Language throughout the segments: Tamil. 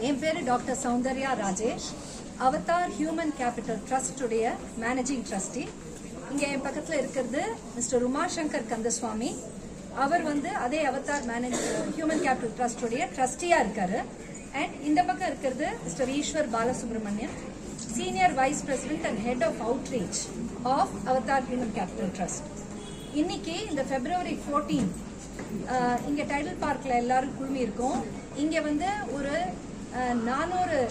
என் பேர் doctor Soundarya Rajesh. Avatar human capital trust உடைய மேனேஜிங் ட்ரஸ்டி. இங்கே என் பக்கத்தில் இருக்கிறது மிஸ்டர் உமாசங்கர் கந்தசுவாமி. அவர் அதே அவதார் ஹியூமன் கேபிட்டல் ட்ரஸ்ட் உடைய ட்ரஸ்டியா இருக்காரு. அண்ட் இந்த பக்கம் இருக்கிறது mister Eswar Balasubramanian, senior vice president and head of outreach of Avtar human capital trust. இன்னைக்கு இந்த February 14 இங்க டைடல் பார்க்ல எல்லாரும் குழுமி இருக்கோம். இங்க ஒரு 400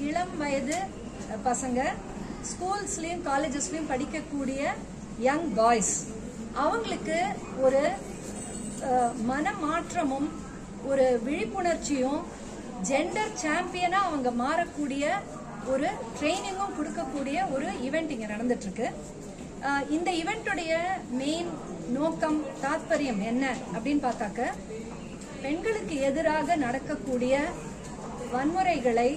இளம் வயது பசங்க, ஸ்கூல்ஸ்லயும் காலேஜஸ்லயும் படிக்கக்கூடிய யங் பாய்ஸ், அவங்களுக்கு ஒரு மனமாற்றமும் ஒரு விழிப்புணர்ச்சியும் ஜெண்டர் சாம்பியனா அவங்க மாறக்கூடிய ஒரு ட்ரைனிங்கும் கொடுக்கக்கூடிய ஒரு ஈவெண்ட் இங்க நடந்துட்டு இருக்கு. இந்த ஈவெண்ட்டுடைய மெயின் நோக்கம், தாத்பரியம் என்ன அப்படின்னு பார்த்தாக்க, பெண்களுக்கு எதிராக நடக்கக்கூடிய வன்முறைகளை,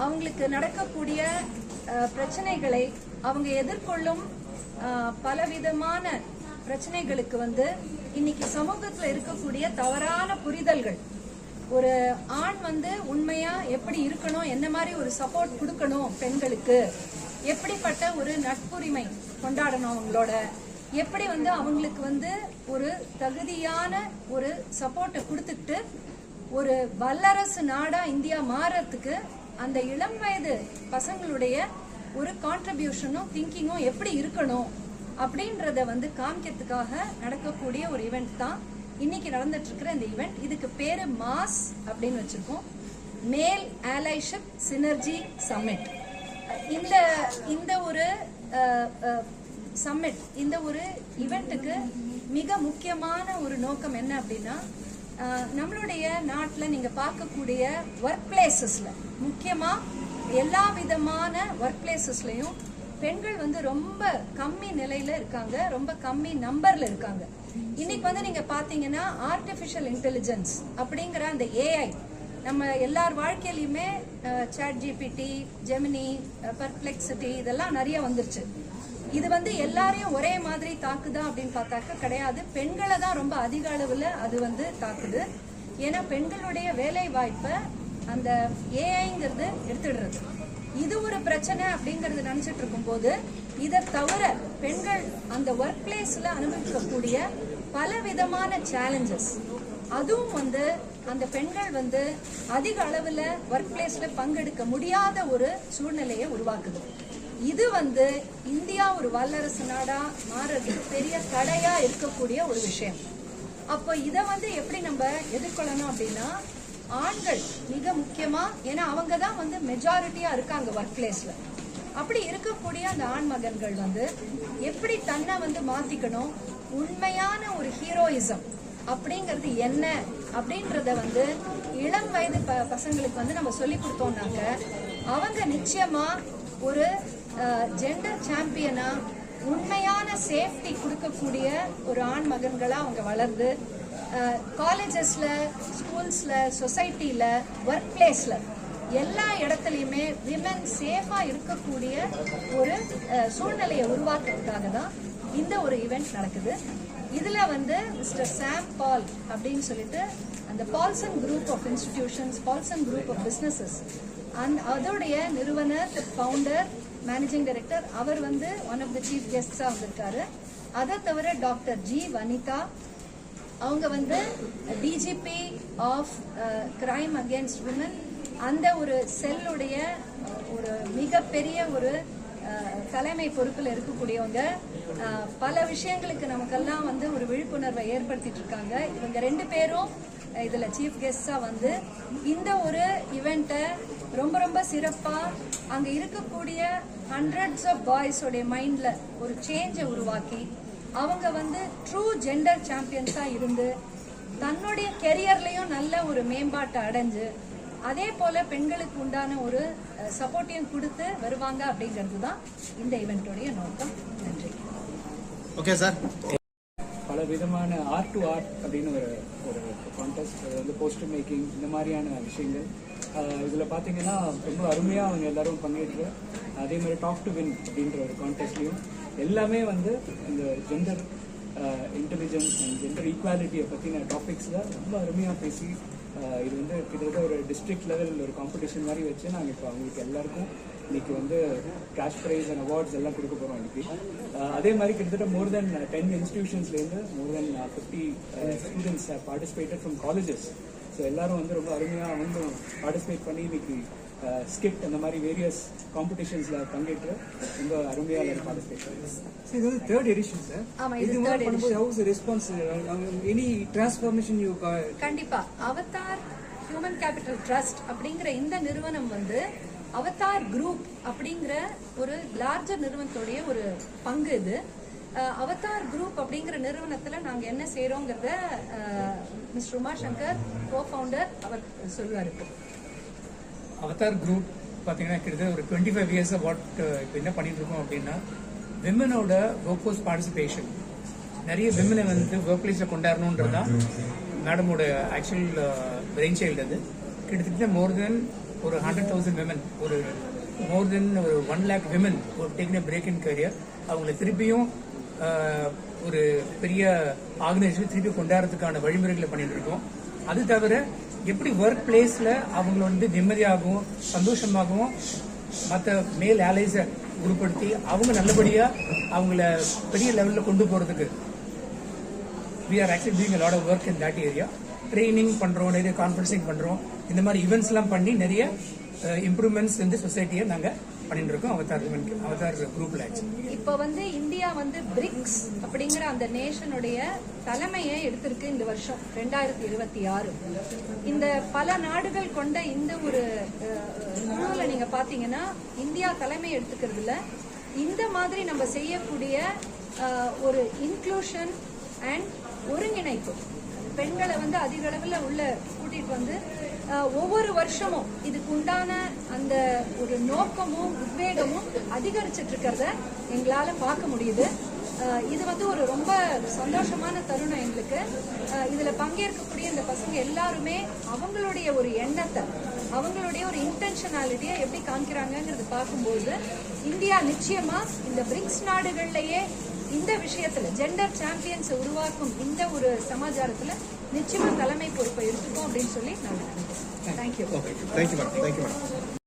அவங்களுக்கு நடக்கக்கூடிய பிரச்சனைகளை, அவங்க எதிர்கொள்ளும் பலவிதமான பிரச்சனைகளுக்கு இன்னைக்கு சமூகத்தில் இருக்கக்கூடிய தவறான புரிதல்கள், ஒரு ஆண் உண்மையா எப்படி இருக்கணும், என்ன மாதிரி ஒரு சப்போர்ட் கொடுக்கணும் பெண்களுக்கு, எப்படிப்பட்ட ஒரு நட்புரிமை கொண்டாடணும் அவங்களோட, எப்படி அவங்களுக்கு ஒரு தகுதியான ஒரு சப்போர்ட்டை கொடுத்துட்டு ஒரு வல்லரசு நாடா இந்தியா மாறத்துக்கு அந்த இளம் வயது பசங்களுடைய ஒரு கான்ட்ரிபியூஷனும் திங்கிங்கும் எப்படி இருக்கணும் அப்படின்றத காமிக்கிறதுக்காக நடக்கக்கூடிய ஒரு ஈவெண்ட் தான் இன்னைக்கு நடந்துட்டு இருக்கிற இந்த ஈவெண்ட். இதுக்கு பேரு மாஸ் அப்படின்னு வச்சிருக்கோம், மேல் ஆலைஷிப் சினர்ஜி சம்மிட். இந்த ஒரு சம்மிட், இந்த ஒரு ஈவெண்ட்டுக்கு மிக முக்கியமான ஒரு நோக்கம் என்ன அப்படின்னா, நம்மளுடைய நாட்டில் நீங்க பார்க்கக்கூடிய ஒர்க் பிளேசஸ்ல, முக்கியமா எல்லா விதமான ஒர்க் பிளேசஸ்லயும் பெண்கள் ரொம்ப கம்மி நிலையில இருக்காங்க, ரொம்ப கம்மி நம்பர்ல இருக்காங்க. இன்னைக்கு நீங்க பாத்தீங்கன்னா ஆர்டிபிஷியல் இன்டெலிஜென்ஸ் அப்படிங்கிற அந்த ஏஐ நம்ம எல்லார் வாழ்க்கையிலுமே சாட் ஜிபிடி, ஜெமினி, பெர்ப்ளெக்சிட்டி இதெல்லாம் நிறைய வந்துருச்சு. இது எல்லாரையும் ஒரே மாதிரி தாக்குதா அப்படின்னு பார்த்தாக்க கிடையாது. பெண்களை தான் ரொம்ப அதிக அளவுல அது தாக்குது. ஏன்னா பெண்களுடைய வேலை வாய்ப்பை அந்த ஏஐங்கிறது எடுத்துடுறது. இது ஒரு பிரச்சனை அப்படிங்கறது நினைச்சிட்டு இருக்கும் போது, இதை தவிர பெண்கள் அந்த ஒர்க் பிளேஸ்ல அனுபவிக்கக்கூடிய பல விதமான சேலஞ்சஸ், அதுவும் அந்த பெண்கள் அதிக அளவுல ஒர்க் பிளேஸ்ல பங்கெடுக்க முடியாத ஒரு சூழ்நிலையை உருவாக்குது. இது இந்தியா ஒரு வல்லரசு நாடா மாறதுக்கு பெரிய தடையா இருக்கக்கூடிய ஒரு விஷயம். அப்போ இதை எப்படி நம்ம எதிர்கொள்ளணும் அப்படின்னா, ஆண்கள் மிக முக்கியமா, ஏன்னா அவங்க தான் மெஜாரிட்டியா இருக்காங்க ஒர்க் பிளேஸ்ல. அப்படி இருக்கக்கூடிய அந்த ஆண் மகன்கள் எப்படி தன்னை மாத்திக்கணும், உண்மையான ஒரு ஹீரோயிசம் அப்படிங்கிறது என்ன அப்படின்றத இளம் வயது பசங்களுக்கு நம்ம சொல்லி கொடுத்தோம்னாக்க, அவங்க நிச்சயமா ஒரு ஜெண்டர் சாம்பியனா, உண்மையான சேஃப்டி கொடுக்கக்கூடிய ஒரு ஆண் மகன்களா அவங்க வளர்ந்து காலேஜஸ்ல, ஸ்கூல்ஸ்ல, சொசைட்டில, ஒர்க் பிளேஸ்ல எல்லா இடத்துலையுமே விமன் சேஃபா இருக்கக்கூடிய ஒரு சூழ்நிலையை உருவாக்குறதுக்காக தான் இந்த ஒரு ஈவெண்ட் நடக்குது. இதுல மிஸ்டர் சாம் பால் அப்படின்னு சொல்லிட்டு அந்த Paulson group of institutions, Paulson group of businesses, அதோடைய நிறுவனர், ஃபவுண்டர், மேனேஜிங் டைரக்டர், அவர் ஒன் ஆஃப் த சீஃப் கெஸ்ட்ஸா வந்திருக்காரு. அதை தவிர டாக்டர் ஜி வனிதா, அவங்க DGP of crime against women, அந்த ஒரு செல்லுடைய ஒரு மிகப்பெரிய ஒரு தலைமை பொறுப்பில் இருக்கக்கூடியவங்க. பல விஷயங்களுக்கு நமக்கெல்லாம் ஒரு விழிப்புணர்வை ஏற்படுத்திட்டு இருக்காங்க. இவங்க 2 பேரும் இதுல சீஃப் கெஸ்டா இந்த ஒரு ஈவெண்ட்டை ரொம்ப ரொம்ப சிறப்பா, அங்க இருக்கக்கூடிய ஹண்ட்ரட்ஸ் ஆஃப் பாய்ஸ் உடைய மைண்ட்ல ஒரு சேஞ்சை உருவாக்கி, அவங்க ட்ரூ ஜெண்டர் சாம்பியன்ஸா இருந்து தன்னுடைய கெரியர்லயும் நல்ல ஒரு மேம்பாட்டை அடைஞ்சு, அதே போல பெண்களுக்கு உண்டான ஒரு சப்போர்ட்டையும் கொடுத்து வருவாங்க அப்படிங்கிறது தான் இந்த ஈவெண்ட்டோடைய நோக்கம். நன்றி. Okay sir. பல விதமான ஆர்ட் டு ஆர்ட் அப்படின்னு ஒரு கான்டெஸ்ட், போஸ்டர் மேக்கிங், இந்த மாதிரியான விஷயங்கள் இதில் பார்த்தீங்கன்னா ரொம்ப அருமையாக அவங்க எல்லாரும் பங்கேற்று, அதே மாதிரி டாக் டு வின் அப்படின்ற ஒரு கான்டெஸ்ட்லையும் எல்லாமே இந்த ஜெண்டர் இன்டெலிஜென்ஸ் அண்ட் ஜெண்டர் ஈக்குவாலிட்டியை பற்றின டாபிக்ஸில் ரொம்ப அருமையாக பேசி இது வந்து கிட்டத்தட்ட ஒரு டிஸ்ட்ரிக்ட் லெவல் ஒரு காம்படிஷன் மாதிரி வச்சு நாங்கள் இப்போ அவங்களுக்கு எல்லாருக்கும் இன்னைக்கு வந்து கேஷ் ப்ரைஸ் அண்ட் அவார்ட்ஸ் எல்லாம் கொடுக்க போகிறோம் இன்னைக்கு. அதே மாதிரி கிட்டத்தட்ட மோர் தென் 10 இன்ஸ்டிடியூஷன்ஸ்லேருந்து மோர் தென் 50 students participated from colleges. So எல்லாரும் வந்து ரொம்ப அருமையாக வந்து பார்ட்டிசிபேட் பண்ணி இன்னைக்கு ஸ்கிட் அந்த மாதிரி வேரியஸ் காம்படிஷன்ஸில் பங்கேற்று ரொம்ப அருமையாக எல்லாரும் பார்ட்டிசிபேட் பண்ணுறாங்க. இது வந்து தேர்ட் எடிஷன் சார். ஆமா, இது இது third மாதிரி பண்ணும்போது edition. House response any transformation you கண்டிப்பா அவதார் ஹியூமன் கேபிட்டல் ட்ரஸ்ட் அப்படிங்கிற இந்த நிறுவனம் வந்து அவதார் குரூப் அப்படிங்கிற ஒரு லார்ஜர் நிறுவனத்துடைய ஒரு பங்கு இது. அவதார் குரூப் அப்படிங்கிற நிறுவனத்துல நாங்க என்ன செய்யறோங்கிறத மிஸ்டர் உமாசங்கர் கோ-ஃபவுண்டர் அவர் சொல்லுவாரு. அவதார் குரூப் பார்த்தீங்கன்னா கிட்டத்தட்ட ஒரு 25 இயர்ஸாக இப்போ என்ன பண்ணிட்டு இருக்கோம் அப்படின்னா விமனோட ஒர்க் ஃபோர்ஸ் பார்ட்டிசிபேஷன், நிறைய விமனை வந்து ஒர்க் பிளேஸில் கொண்டாடணுன்றது தான் மேடமோட ஆக்சுவல் பிரெயின் சைல்டு. அது கிட்டத்தட்ட மோர் தென் ஒரு 100,000 விமன், ஒரு மோர் தென் ஒரு 1 lakh விமன் ஒரு டேக்கின பிரேக் இன் கரியர் அவங்கள திருப்பியும் ஒரு பெரிய ஆர்கனைசேஷன் திருப்பி கொண்டாடுறதுக்கான வழிமுறைகளை பண்ணிட்டு இருக்கோம். அது தவிர எப்படி ஒர்க் பிளேஸ்ல அவங்கள வந்து நிம்மதியாகவும் சந்தோஷமாகவும் மற்ற மேல் ஆலைஸை உருப்படுத்தி அவங்க நல்லபடியா அவங்கள பெரிய லெவல்ல கொண்டு போறதுக்கு we are actually doing a lot of work in that area. Training பண்றோம், நிறைய கான்ஃபரன்சிங் பண்றோம், இந்த மாதிரி ஈவெண்ட்ஸ் எல்லாம் பண்ணி நிறைய இம்ப்ரூவ்மெண்ட்ஸ் இந்த சொசைட்டியை நாங்க பண்ணிட்டு இருக்கோம் அவதார் குரூப்ல. இப்ப வந்து இந்தியா வந்து பிரிக்ஸ் அப்படிங்கிற அந்த நேஷனுடைய தலைமையை எடுத்திருக்கு இந்த வருஷம் 2026. இந்த பல நாடுகள் கொண்ட இந்த ஒரு குழுல நீங்க பாத்தீங்கன்னா இந்தியா தலைமை எடுத்துக்கிறதுல இந்த மாதிரி நம்ம செய்யக்கூடிய ஒரு இன்க்ளூஷன் அண்ட் ஒருங்கிணைப்பு பெண்களை வந்து அதிக அளவில் உள்ள கூட்டிட்டு வந்து ஒவ்வொரு வருஷமும் இதுக்கு உண்டான அந்த ஒரு நோக்கமும் உத்வேகமும் அதிகரிச்சிட்டு இருக்கிறத எங்களால பார்க்க முடியுது. இது வந்து ஒரு ரொம்ப சந்தோஷமான தருணம் எங்களுக்கு. இதுல பங்கேற்கக்கூடிய இந்த பசங்க எல்லாருமே அவங்களுடைய ஒரு எண்ணத்தை, அவங்களுடைய ஒரு இன்டென்ஷனாலிட்டியை எப்படி காமிக்கிறாங்கிறது பார்க்கும்போது இந்தியா நிச்சயமா இந்த பிரிக்ஸ் நாடுகள்லயே இந்த விஷயத்துல ஜெண்டர் சாம்பியன்ஸ் உருவாக்கும் இந்த ஒரு சமாச்சாரத்துல நிச்சயமா தலைமை பொறுப்பை எடுத்துக்கோம் அப்படின்னு சொல்லி நான் நினைக்கிறேன். தேங்க்யூ. Thank you madam.